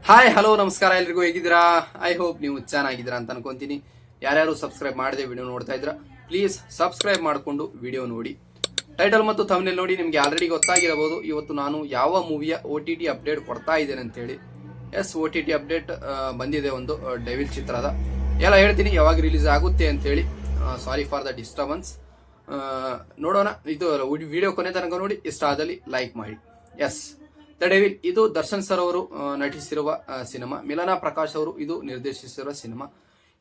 Hi hello ನಮಸ್ಕಾರ ಎಲ್ರಿಗೂ ಹೇಗಿದ್ದೀರಾ? ಐ ಹೋಪ್ ನೀವು ಚೆನ್ನಾಗಿದ್ದೀರಾ ಅಂತ ಅನ್ಕೊಂತೀನಿ. ಯಾರ್ಯಾರು ಸಬ್ಸ್ಕ್ರೈಬ್ ಮಾಡದೆ ವಿಡಿಯೋ ನೋಡ್ತಾ ಇದ್ದೀರಾ ಪ್ಲೀಸ್ ಸಬ್ಸ್ಕ್ರೈಬ್ ಮಾಡಿಕೊಂಡು ವಿಡಿಯೋ ನೋಡಿ. ಟೈಟಲ್ ಮತ್ತು ಥಂಬ್ನೇಲ್ ನೋಡಿ ನಿಮಗೆ ಆಲ್ರೆಡಿ ಗೊತ್ತಾಗಿರಬಹುದು ಇವತ್ತು ನಾನು ಯಾವ ಮೂವಿಯ OTT ಅಪ್ಡೇಟ್ ಕೊಡ್ತಾ ಇದ್ದೇನೆ ಅಂತೇಳಿ. ಎಸ್, OTT ಅಪ್ಡೇಟ್ ಬಂದಿದೆ ಒಂದು ಡೆವಿಲ್ ಚಿತ್ರದ. ಎಲ್ಲ ಹೇಳ್ತೀನಿ ಯಾವಾಗ ರಿಲೀಸ್ ಆಗುತ್ತೆ ಅಂತೇಳಿ. Sorry for the disturbance. ನೋಡೋಣ. ಇದು ವಿಡಿಯೋ ಕೊನೆ ತನಕ ನೋಡಿ, ಇಷ್ಟ ಆದಲ್ಲಿ ಲೈಕ್ ಮಾಡಿ. ಎಸ್, ದ ಡೆವಿಲ್ ಇದು ದರ್ಶನ್ ಸರ್ ಅವರು ನಟಿಸಿರುವ ಸಿನಿಮಾ. ಮಿಲನಾ ಪ್ರಕಾಶ್ ಅವರು ಇದು ನಿರ್ದೇಶಿಸಿರುವ ಸಿನಿಮಾ.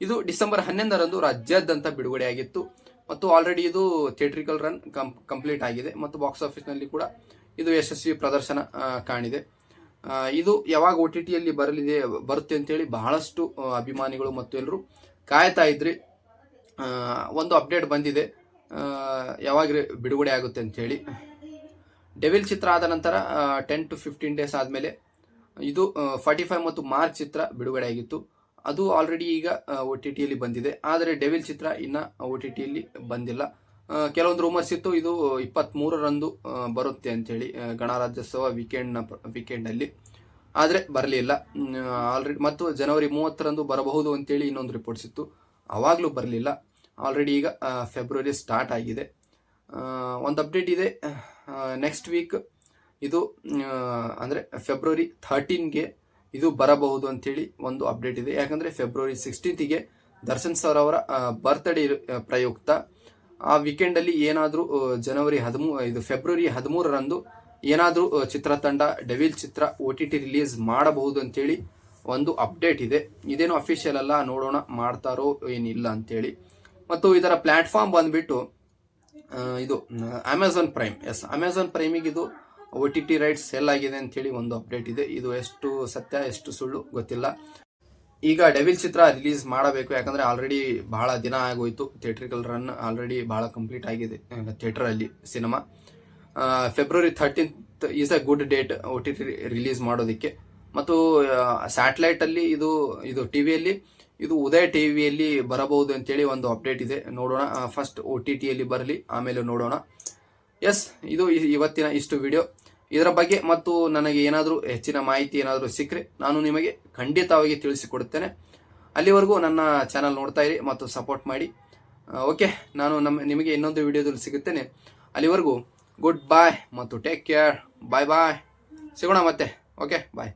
ಇದು ಡಿಸೆಂಬರ್ 11ರಂದು ರಾಜ್ಯಾದ್ಯಂತ ಬಿಡುಗಡೆಯಾಗಿತ್ತು ಮತ್ತು ಆಲ್ರೆಡಿ ಇದು ಥಿಯೇಟ್ರಿಕಲ್ ರನ್ ಕಂಪ್ಲೀಟ್ ಆಗಿದೆ ಮತ್ತು ಬಾಕ್ಸ್ ಆಫೀಸ್ನಲ್ಲಿ ಕೂಡ ಇದು ಯಶಸ್ವಿ ಪ್ರದರ್ಶನ ಕಾಣಿದೆ. ಇದು ಯಾವಾಗ OTTಯಲ್ಲಿ ಬರುತ್ತೆ ಅಂತೇಳಿ ಬಹಳಷ್ಟು ಅಭಿಮಾನಿಗಳು ಮತ್ತು ಎಲ್ಲರೂ ಕಾಯ್ತಾ ಇದ್ರಿ. ಒಂದು ಅಪ್ಡೇಟ್ ಬಂದಿದೆ ಯಾವಾಗ ಬಿಡುಗಡೆ ಆಗುತ್ತೆ ಅಂತೇಳಿ. ಡೆವಿಲ್ ಚಿತ್ರ ಆದ ನಂತರ 10 to 15 ಡೇಸ್ ಆದಮೇಲೆ ಇದು 45 ಮತ್ತು ಮಾರ್ಚ್ ಚಿತ್ರ ಬಿಡುಗಡೆ ಆಗಿತ್ತು. ಅದು ಆಲ್ರೆಡಿ ಈಗ OTTಯಲ್ಲಿ ಬಂದಿದೆ. ಆದರೆ ಡೆವಿಲ್ ಚಿತ್ರ ಇನ್ನ OTTಯಲ್ಲಿ ಬಂದಿಲ್ಲ. ಕೆಲವೊಂದು ರೂಮರ್ಸ್ ಇತ್ತು ಇದು 23ರಂದು ಬರುತ್ತೆ ಅಂತೇಳಿ, ಗಣರಾಜ್ಯೋತ್ಸವ ವೀಕೆಂಡ್ನಲ್ಲಿ. ಆದರೆ ಬರಲಿಲ್ಲ ಆಲ್ರೆಡಿ. ಮತ್ತು ಜನವರಿ 30ರಂದು ಬರಬಹುದು ಅಂತೇಳಿ ಇನ್ನೊಂದು ರಿಪೋರ್ಟ್ಸ್ ಇತ್ತು, ಅವಾಗಲೂ ಬರಲಿಲ್ಲ. ಆಲ್ರೆಡಿ ಈಗ ಫೆಬ್ರವರಿ ಸ್ಟಾರ್ಟ್ ಆಗಿದೆ. ಒಂದು ಅಪ್ಡೇಟ್ ಇದೆ, ನೆಕ್ಸ್ಟ್ ವೀಕ್ ಇದು ಅಂದರೆ ಫೆಬ್ರವರಿ 13ಗೆ ಇದು ಬರಬಹುದು ಅಂತೇಳಿ ಒಂದು ಅಪ್ಡೇಟ್ ಇದೆ. ಯಾಕಂದರೆ ಫೆಬ್ರವರಿ 16ಗೆ ದರ್ಶನ್ ಸರ್ ಅವರ ಬರ್ತ್ಡೇ ಪ್ರಯುಕ್ತ ಆ ವೀಕೆಂಡಲ್ಲಿ ಏನಾದರೂ ಫೆಬ್ರವರಿ 13ರಂದು ಏನಾದರೂ ಚಿತ್ರತಂಡ ಡೆವಿಲ್ ಚಿತ್ರ OTT ರಿಲೀಸ್ ಮಾಡಬಹುದು ಅಂತೇಳಿ ಒಂದು ಅಪ್ಡೇಟ್ ಇದೆ. ಇದೇನು ಅಫಿಷಿಯಲ್ ಅಲ್ಲ, ನೋಡೋಣ ಮಾಡ್ತಾರೋ ಏನಿಲ್ಲ ಅಂತೇಳಿ. ಮತ್ತು ಇದರ ಪ್ಲ್ಯಾಟ್ಫಾರ್ಮ್ ಬಂದ್ಬಿಟ್ಟು ಇದು ಅಮೆಝಾನ್ ಪ್ರೈಮ್. ಎಸ್, ಅಮೆಝಾನ್ ಪ್ರೈಮಿಗೆ ಇದು OTT ರೈಟ್ಸ್ ಸೆಲ್ ಆಗಿದೆ ಅಂತೇಳಿ ಒಂದು ಅಪ್ಡೇಟ್ ಇದೆ. ಇದು ಎಷ್ಟು ಸತ್ಯ ಎಷ್ಟು ಸುಳ್ಳು ಗೊತ್ತಿಲ್ಲ. ಈಗ ಡೆವಿಲ್ ಚಿತ್ರ ರಿಲೀಸ್ ಮಾಡಬೇಕು, ಯಾಕಂದರೆ ಆಲ್ರೆಡಿ ಬಹಳ ದಿನ ಆಗೋಯ್ತು. ಥಿಯೇಟ್ರಿಕಲ್ ರನ್ ಆಲ್ರೆಡಿ ಬಹಳ ಕಂಪ್ಲೀಟ್ ಆಗಿದೆ ಥಿಯೇಟರಲ್ಲಿ cinema. February 13th is a good date OTT release ಮಾಡೋದಕ್ಕೆ. ಮತ್ತು ಸ್ಯಾಟಲೈಟಲ್ಲಿ ಇದು ಟಿವಿಯಲ್ಲಿ ಇದು ಉದಯ ಟಿವಿಯಲ್ಲಿ ಬರಬಹುದು ಅಂತೇಳಿ ಒಂದು ಅಪ್ಡೇಟ್ ಇದೆ. ನೋಡೋಣ, ಫಸ್ಟ್ OTTಯಲ್ಲಿ ಬರಲಿ, ಆಮೇಲೆ ನೋಡೋಣ. ಎಸ್, ಇದು ಇವತ್ತಿನ ಇಷ್ಟು ವಿಡಿಯೋ. ಇದರ ಬಗ್ಗೆ ಮತ್ತು ನನಗೆ ಏನಾದರೂ ಹೆಚ್ಚಿನ ಮಾಹಿತಿ ಏನಾದರೂ ಸಿಕ್ಕರೆ ನಾನು ನಿಮಗೆ ಖಂಡಿತವಾಗಿ ತಿಳಿಸಿಕೊಡುತ್ತೇನೆ. ಅಲ್ಲಿವರೆಗೂ ನನ್ನ ಚಾನಲ್ ನೋಡ್ತಾ ಇರಿ ಮತ್ತು ಸಪೋರ್ಟ್ ಮಾಡಿ. ಓಕೆ, ನಾನು ನಿಮಗೆ ಇನ್ನೊಂದು ವಿಡಿಯೋದಲ್ಲಿ ಸಿಗುತ್ತೇನೆ. ಅಲ್ಲಿವರೆಗೂ ಗುಡ್ ಬಾಯ್ ಮತ್ತು ಟೇಕ್ ಕೇರ್. ಬಾಯ್ ಬಾಯ್. ಸಿಗೋಣ ಮತ್ತೆ. ಓಕೆ, ಬಾಯ್.